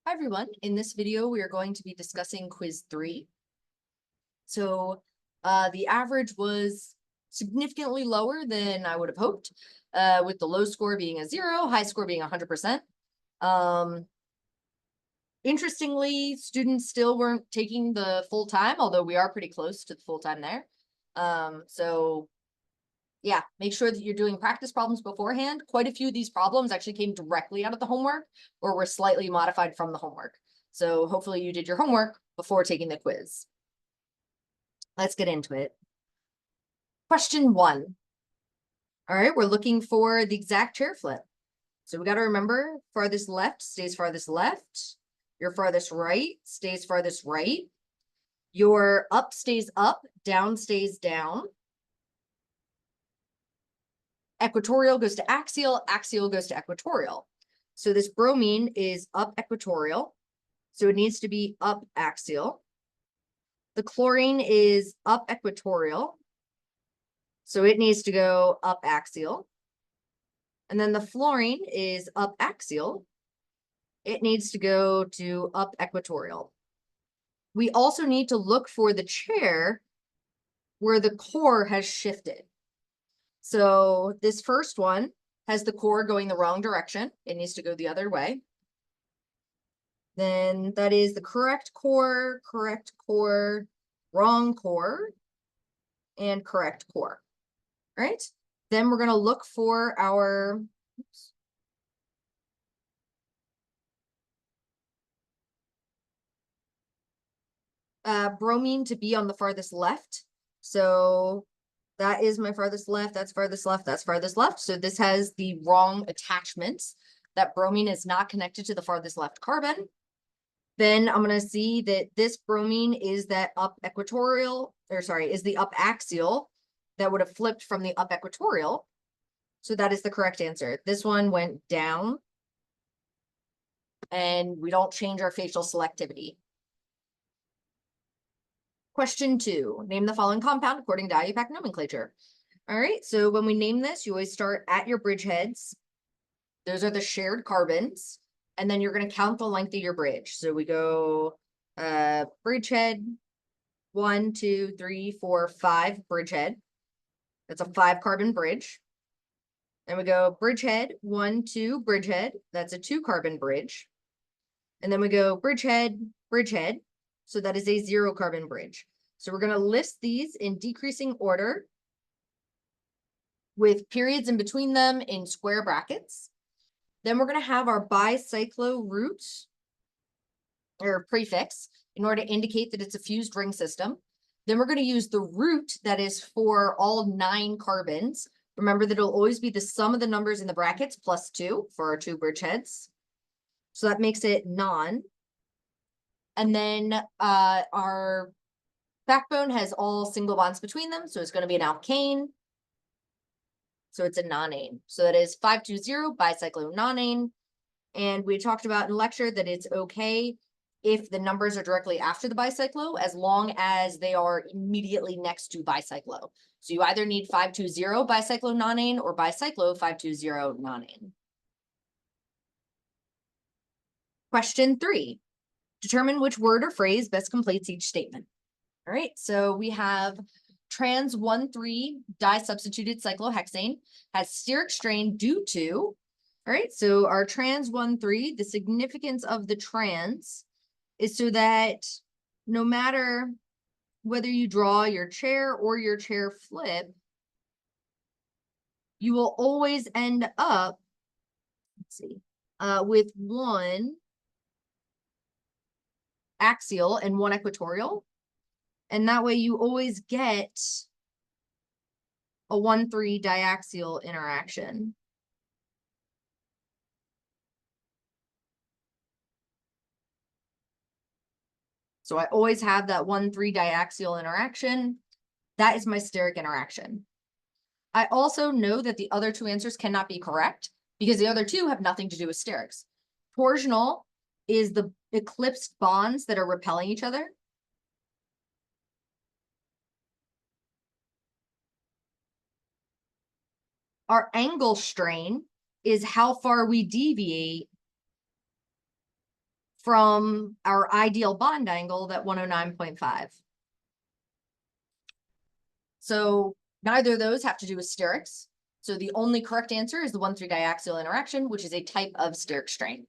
Hi everyone, in this video we are going to be discussing quiz 3. So the average was significantly lower than I would have hoped, with the low score being a 0, high score being 100%. Interestingly, students still weren't taking the full time, although we are pretty close to the full time there. So yeah, make sure that you're doing practice problems beforehand. Quite a few of these problems actually came directly out of the homework or were slightly modified from the homework. So hopefully you did your homework before taking the quiz. Let's get into it. Question 1. All right, we're looking for the exact chair flip. So we got to remember farthest left stays farthest left. Your farthest right stays farthest right. Your up stays up, down stays down. Equatorial goes to axial, axial goes to equatorial. So this bromine is up equatorial, so it needs to be up axial. The chlorine is up equatorial, so it needs to go up axial. And then the fluorine is up axial. It needs to go to up equatorial. We also need to look for the chair where the core has shifted. So this first one has the core going the wrong direction. It needs to go the other way. Then that is the correct core, wrong core, and correct core. All right. Then we're going to look for our bromine to be on the farthest left. So that is my farthest left, that's farthest left, that's farthest left. So this has the wrong attachments. That bromine is not connected to the farthest left carbon. Then I'm going to see that this bromine is that up equatorial, or sorry, is the up axial that would have flipped from the up equatorial. So that is the correct answer. This one went down, and we don't change our facial selectivity. Question 2, name the following compound according to IUPAC nomenclature. All right, so when we name this, you always start at your bridgeheads. Those are the shared carbons. And then you're going to count the length of your bridge. So we go bridgehead, 1, 2, 3, 4, 5 bridgehead. That's a 5-carbon bridge. And we go bridgehead, 1, 2 bridgehead. That's a 2-carbon bridge. And then we go bridgehead, bridgehead. So that is a 0-carbon bridge. So we're going to list these in decreasing order with periods in between them in square brackets. Then we're going to have our bicyclo root or prefix in order to indicate that it's a fused ring system. Then we're going to use the root that is for all 9 carbons. Remember that it'll always be the sum of the numbers in the brackets plus 2 for our 2 bridgeheads. So that makes it non. And then our backbone has all single bonds between them. So it's going to be an alkane. So it's a nonane. So that is 520 bicyclo-nonane. And we talked about in lecture that it's okay if the numbers are directly after the bicyclo, as long as they are immediately next to bicyclo. So you either need 520 bicyclo-nonane or bicyclo 520-nonane. Question 3. Determine which word or phrase best completes each statement. All right, so we have trans 1,3 disubstituted cyclohexane has steric strain due to, all right, so our trans 1,3, the significance of the trans is so that no matter whether you draw your chair or your chair flip, you will always end up, let's see, with 1 axial and 1 equatorial. And that way you always get a 1,3 diaxial interaction. So I always have that 1,3 diaxial interaction. That is my steric interaction. I also know that the other 2 answers cannot be correct because the other 2 have nothing to do with sterics. Torsional is the eclipsed bonds that are repelling each other. Our angle strain is how far we deviate from our ideal bond angle, that 109.5. So neither of those have to do with sterics. So the only correct answer is the 1,3 diaxial interaction, which is a type of steric strain.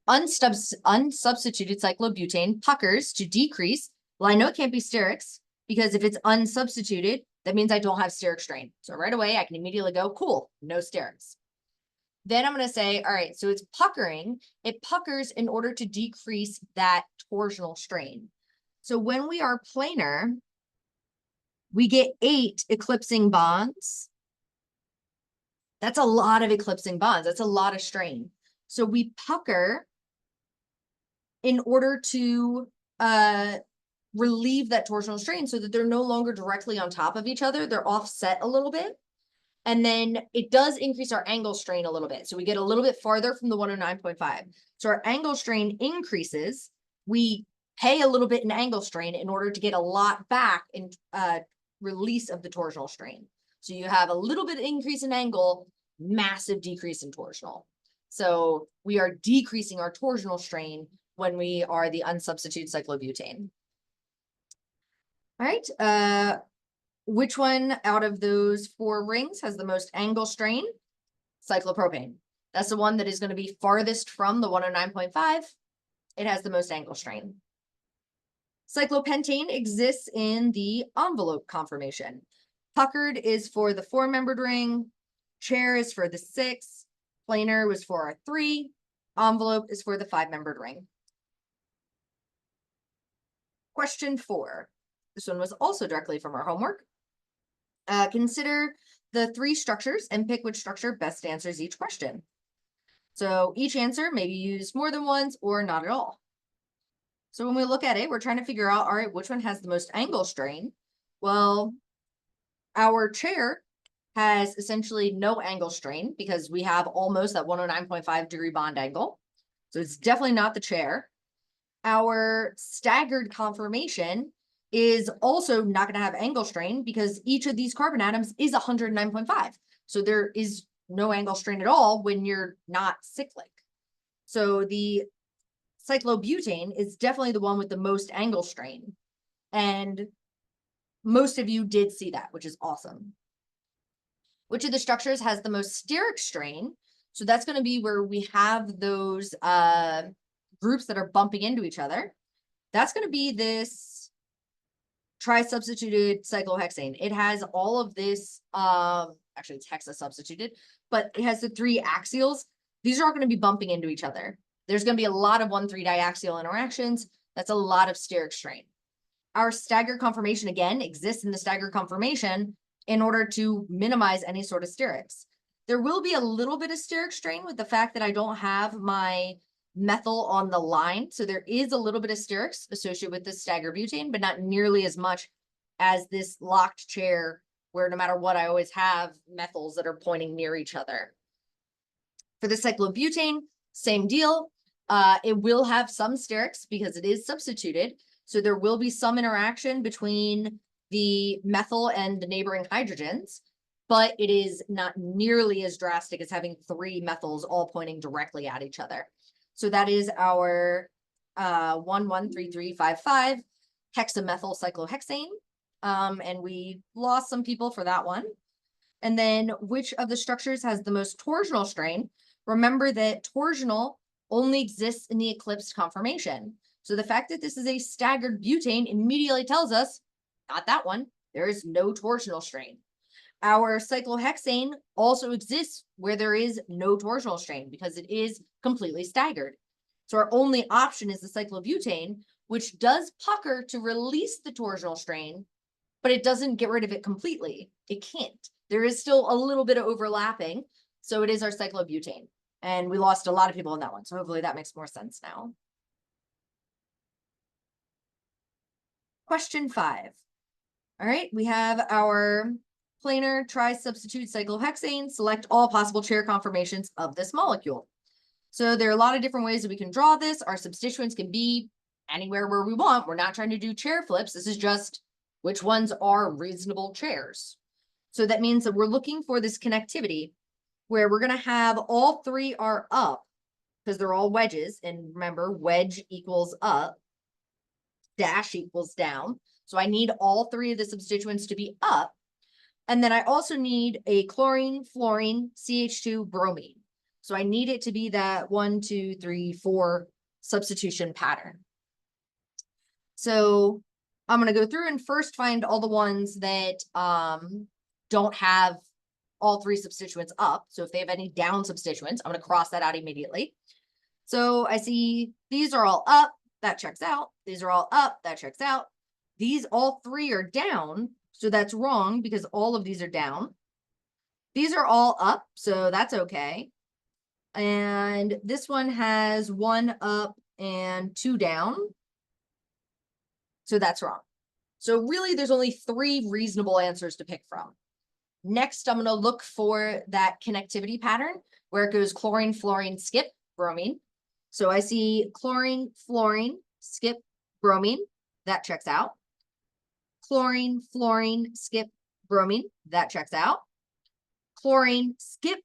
Unsubstituted cyclobutane puckers to decrease. Well, I know it can't be sterics because if it's unsubstituted, that means I don't have steric strain. So right away, I can immediately go, cool, no sterics. Then I'm going to say, all right, so it's puckering. It puckers in order to decrease that torsional strain. So when we are planar, we get 8 eclipsing bonds. That's a lot of eclipsing bonds. That's a lot of strain. So we pucker in order to relieve that torsional strain so that they're no longer directly on top of each other. They're offset a little bit. And then it does increase our angle strain a little bit. So we get a little bit farther from the 109.5. So our angle strain increases. We pay a little bit in angle strain in order to get a lot back in release of the torsional strain. So you have a little bit increase in angle, massive decrease in torsional. So we are decreasing our torsional strain when we are the unsubstituted cyclobutane. All right. Which one out of those 4 rings has the most angle strain? Cyclopropane. That's the one that is going to be farthest from the 109.5. It has the most angle strain. Cyclopentane exists in the envelope conformation. Puckered is for the 4-membered ring. Chair is for the 6. Planar was for our 3. Envelope is for the 5-membered ring. Question 4. This one was also directly from our homework. Consider the 3 structures and pick which structure best answers each question. So each answer may be used more than once or not at all. So when we look at it, we're trying to figure out, all right, which one has the most angle strain? Well, our chair has essentially no angle strain because we have almost that 109.5 degree bond angle. So it's definitely not the chair. Our staggered conformation is also not going to have angle strain because each of these carbon atoms is 109.5. So there is no angle strain at all when you're not cyclic. So the cyclobutane is definitely the one with the most angle strain. And most of you did see that, which is awesome. Which of the structures has the most steric strain? So that's going to be where we have those groups that are bumping into each other. That's going to be this tri-substituted cyclohexane. It has all of this, actually it's hexa-substituted, but it has the 3 axials. These are all going to be bumping into each other. There's going to be a lot of 1,3 diaxial interactions. That's a lot of steric strain. Our staggered conformation, again, exists in the staggered conformation in order to minimize any sort of sterics. There will be a little bit of steric strain with the fact that I don't have my methyl on the line. So there is a little bit of sterics associated with this staggered butane, but not nearly as much as this locked chair where no matter what, I always have methyls that are pointing near each other. For the cyclobutane, same deal. It will have some sterics because it is substituted. So there will be some interaction between the methyl and the neighboring hydrogens, but it is not nearly as drastic as having 3 methyls all pointing directly at each other. So that is our 113355 hexamethyl cyclohexane. And we lost some people for that one. And then which of the structures has the most torsional strain? Remember that torsional only exists in the eclipsed conformation. So the fact that this is a staggered butane immediately tells us, not that one, there is no torsional strain. Our cyclohexane also exists where there is no torsional strain because it is completely staggered. So our only option is the cyclobutane, which does pucker to release the torsional strain, but it doesn't get rid of it completely. It can't. There is still a little bit of overlapping. So it is our cyclobutane. And we lost a lot of people in that one. So hopefully that makes more sense now. Question 5. All right, we have our planar tri-substitute cyclohexane. Select all possible chair conformations of this molecule. So there are a lot of different ways that we can draw this. Our substituents can be anywhere where we want. We're not trying to do chair flips. This is just which ones are reasonable chairs. So that means that we're looking for this connectivity where we're going to have all 3 are up, because they're all wedges. And remember, wedge equals up, dash equals down. So I need all three of the substituents to be up. And then I also need a chlorine, fluorine, CH2, bromine. So I need it to be that 1, 2, 3, 4 substitution pattern. So I'm going to go through and first find all the ones that don't have all three substituents up. So if they have any down substituents, I'm going to cross that out immediately. So I see these are all up, that checks out. These are all up, that checks out. These all three are down, so that's wrong because all of these are down. These are all up, so that's okay. And this one has 1 up and 2 down, so that's wrong. So really, there's only 3 reasonable answers to pick from. Next, I'm going to look for that connectivity pattern where it goes chlorine, fluorine, skip, bromine. So I see chlorine, fluorine, skip, bromine. That checks out. Chlorine, fluorine, skip, bromine. That checks out. Chlorine, skip,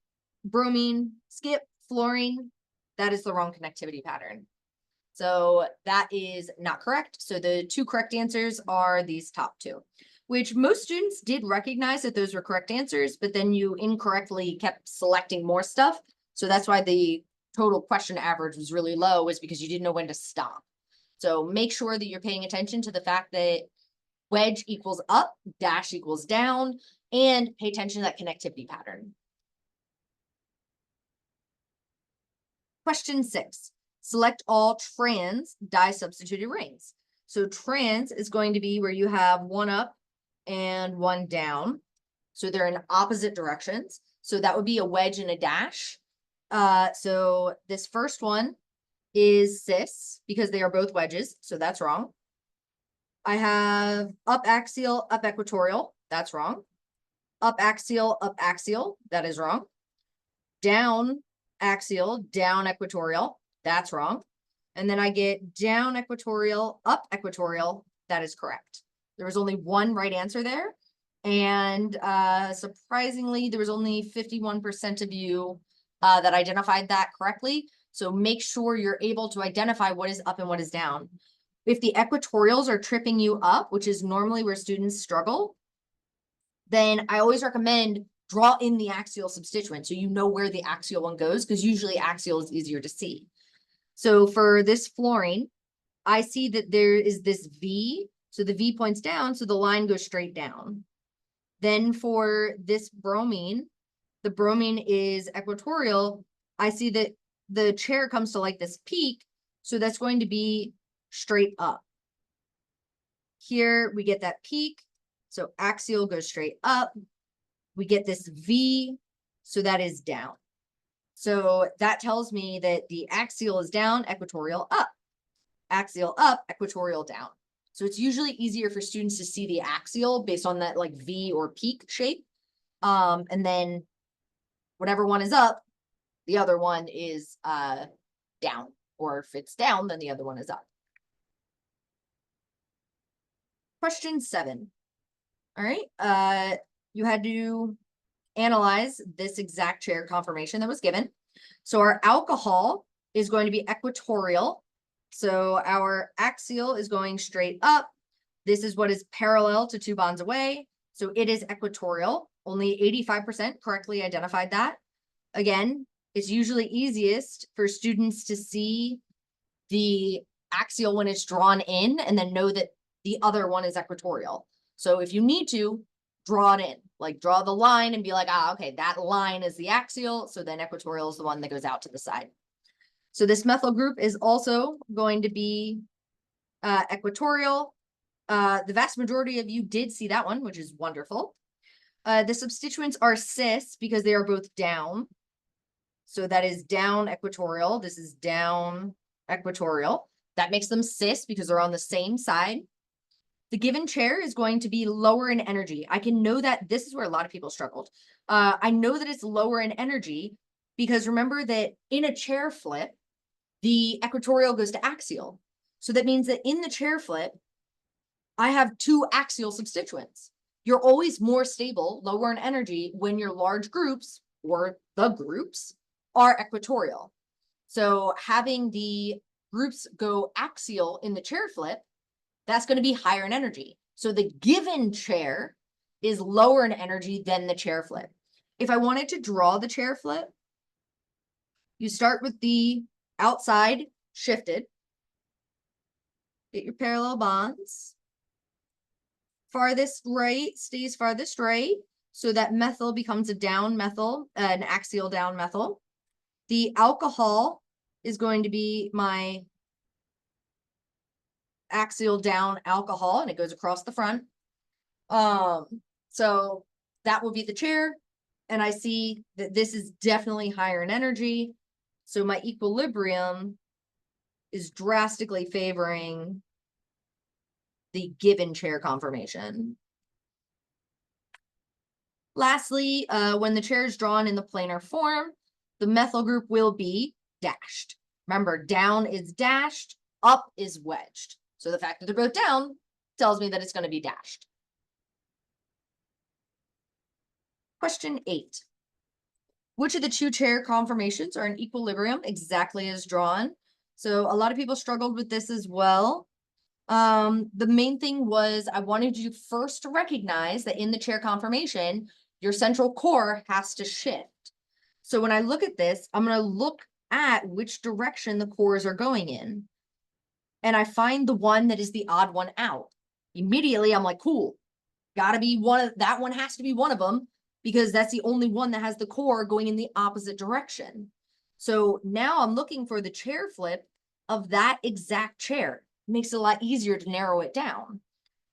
bromine, skip, fluorine. That is the wrong connectivity pattern. So that is not correct. So the 2 correct answers are these top 2, which most students did recognize that those were correct answers, but then you incorrectly kept selecting more stuff. So that's why the total question average was really low, was because you didn't know when to stop. So make sure that you're paying attention to the fact that wedge equals up, dash equals down, and pay attention to that connectivity pattern. Question 6, select all trans di-substituted rings. So trans is going to be where you have 1 up and 1 down. So they're in opposite directions. So that would be a wedge and a dash. So this first one is cis because they are both wedges. So that's wrong. I have up axial, up equatorial. That's wrong. Up axial, up axial. That is wrong. Down axial, down equatorial. That's wrong. And then I get down equatorial, up equatorial. That is correct. There was only 1 right answer there. And surprisingly, there was only 51% of you that identified that correctly. So make sure you're able to identify what is up and what is down. If the equatorials are tripping you up, which is normally where students struggle, then I always recommend draw in the axial substituent so you know where the axial one goes, because usually axial is easier to see. So for this fluorine, I see that there is this V. So the V points down, so the line goes straight down. Then for this bromine, the bromine is equatorial. I see that the chair comes to like this peak, so that's going to be straight up. Here we get that peak, so axial goes straight up. We get this V, so that is down. So that tells me that the axial is down, equatorial up. Axial up, equatorial down. So it's usually easier for students to see the axial based on that like V or peak shape. And then whatever one is up, the other one is down. Or if it's down, then the other one is up. Question 7. All right. You had to analyze this exact chair conformation that was given. So our alcohol is going to be equatorial. So our axial is going straight up. This is what is parallel to 2 bonds away. So it is equatorial. Only 85% correctly identified that. Again, it's usually easiest for students to see the axial when it's drawn in and then know that the other one is equatorial. So if you need to, draw it in, like draw the line and be like, okay, that line is the axial. So then equatorial is the one that goes out to the side. So this methyl group is also going to be equatorial. The vast majority of you did see that one, which is wonderful. The substituents are cis because they are both down. So that is down equatorial. This is down equatorial. That makes them cis because they're on the same side. The given chair is going to be lower in energy. I can know that this is where a lot of people struggled. I know that it's lower in energy because remember that in a chair flip, the equatorial goes to axial. So that means that in the chair flip, I have 2 axial substituents. You're always more stable, lower in energy when your large groups or the groups are equatorial. So having the groups go axial in the chair flip, that's going to be higher in energy. So the given chair is lower in energy than the chair flip. If I wanted to draw the chair flip, you start with the outside shifted. Get your parallel bonds. Farthest right stays farthest right. So that methyl becomes a down methyl, an axial down methyl. The alcohol is going to be my axial down alcohol, and it goes across the front. So that will be the chair. And I see that this is definitely higher in energy. So my equilibrium is drastically favoring the given chair conformation. Lastly, when the chair is drawn in the planar form, the methyl group will be dashed. Remember, down is dashed, up is wedged. So the fact that they're both down tells me that it's going to be dashed. Question 8. Which of the two chair conformations are in equilibrium exactly as drawn? So a lot of people struggled with this as well. The main thing was I wanted you first to recognize that in the chair conformation, your central core has to shift. So when I look at this, I'm going to look at which direction the cores are going in. And I find the one that is the odd one out. Immediately, I'm like, cool, gotta be that one has to be one of them, because that's the only one that has the core going in the opposite direction. So now I'm looking for the chair flip of that exact chair. It makes it a lot easier to narrow it down.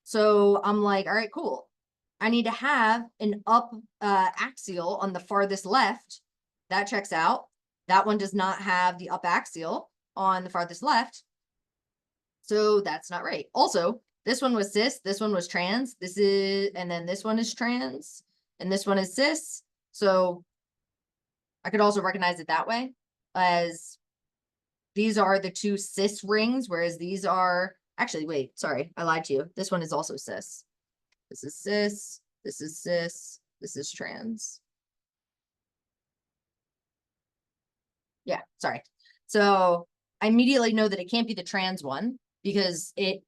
So I'm like, all right, cool. I need to have an up axial on the farthest left. That checks out. That one does not have the up axial on the farthest left. So that's not right. Also, this one was cis, this one was trans, and then this one is trans, and this one is cis. So I could also recognize it that way, as these are the two cis rings, whereas these are, actually, wait, sorry, I lied to you. This one is also cis. This is cis, this is cis, this is trans. Yeah, sorry. So I immediately know that it can't be the trans one because it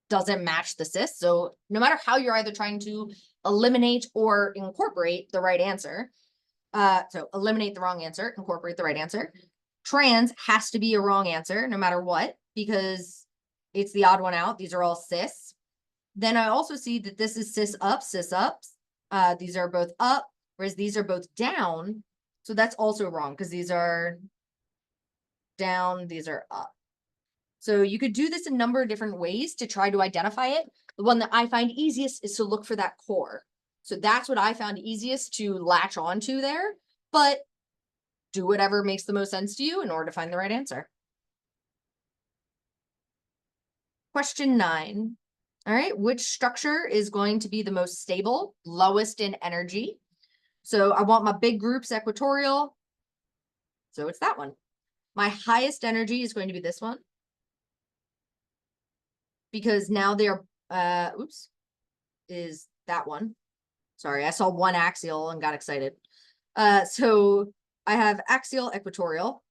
doesn't match the cis. So no matter how you're either trying to eliminate or incorporate the right answer, so eliminate the wrong answer, incorporate the right answer, trans has to be a wrong answer no matter what, because it's the odd one out. These are all cis. Then I also see that this is cis ups. These are both up, whereas these are both down. So that's also wrong because these are down, these are up. So you could do this a number of different ways to try to identify it. The one that I find easiest is to look for that core. So that's what I found easiest to latch onto there, but do whatever makes the most sense to you in order to find the right answer. Question 9. All right, which structure is going to be the most stable, lowest in energy? So I want my big groups equatorial. So it's that one. My highest energy is going to be this one, because now they're, is that one. Sorry, I saw one axial and got excited. So I have axial, equatorial,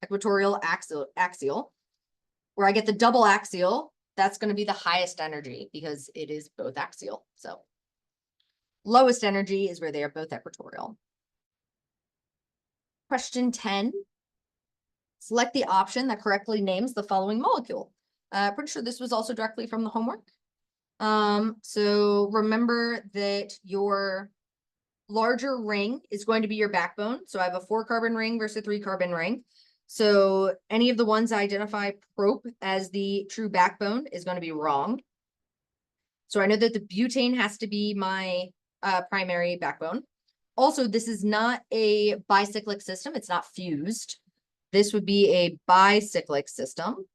axial, where I get the double axial. That's going to be the highest energy because it is both axial. So lowest energy is where they are both equatorial. Question 10. Select the option that correctly names the following molecule. Pretty sure this was also directly from the homework. So remember that your larger ring is going to be your backbone. So I have a 4-carbon ring versus a 3-carbon ring. So any of the ones I identify prop as the true backbone is going to be wrong. So I know that the butane has to be my primary backbone. Also, this is not a bicyclic system. It's not fused. This would be a bicyclic system.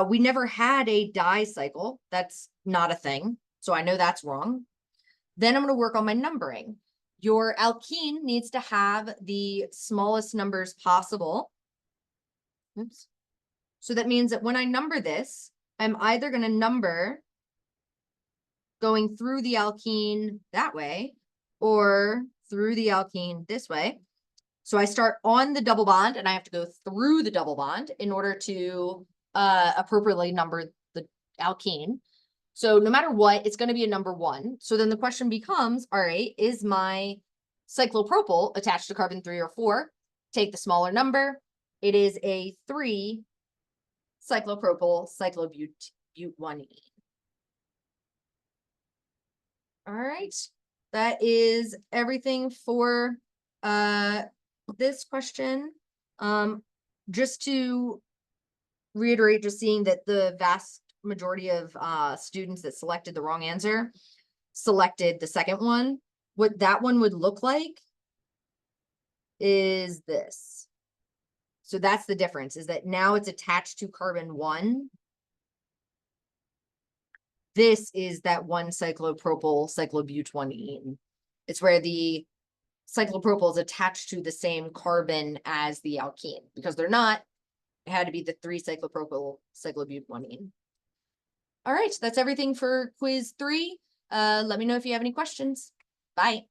We never had a dicycle. That's not a thing. So I know that's wrong. Then I'm going to work on my numbering. Your alkene needs to have the smallest numbers possible. Oops. So that means that when I number this, I'm either going to number going through the alkene that way or through the alkene this way. So I start on the double bond and I have to go through the double bond in order to appropriately number the alkene. So no matter what, it's going to be a number 1. So then the question becomes, all right, is my cyclopropyl attached to carbon 3 or 4? Take the smaller number. It is a 3 cyclopropyl cyclobut-1-ene. All right, that is everything for this question. Just to reiterate, just seeing that the vast majority of students that selected the wrong answer selected the second one. What that one would look like is this. So that's the difference, is that now it's attached to carbon 1. This is that 1 cyclopropyl cyclobut-1-ene. It's where the cyclopropyl is attached to the same carbon as the alkene. Because they're not, it had to be the 3 cyclopropyl cyclobut-1-ene. All right, that's everything for quiz 3. Let me know if you have any questions. Bye.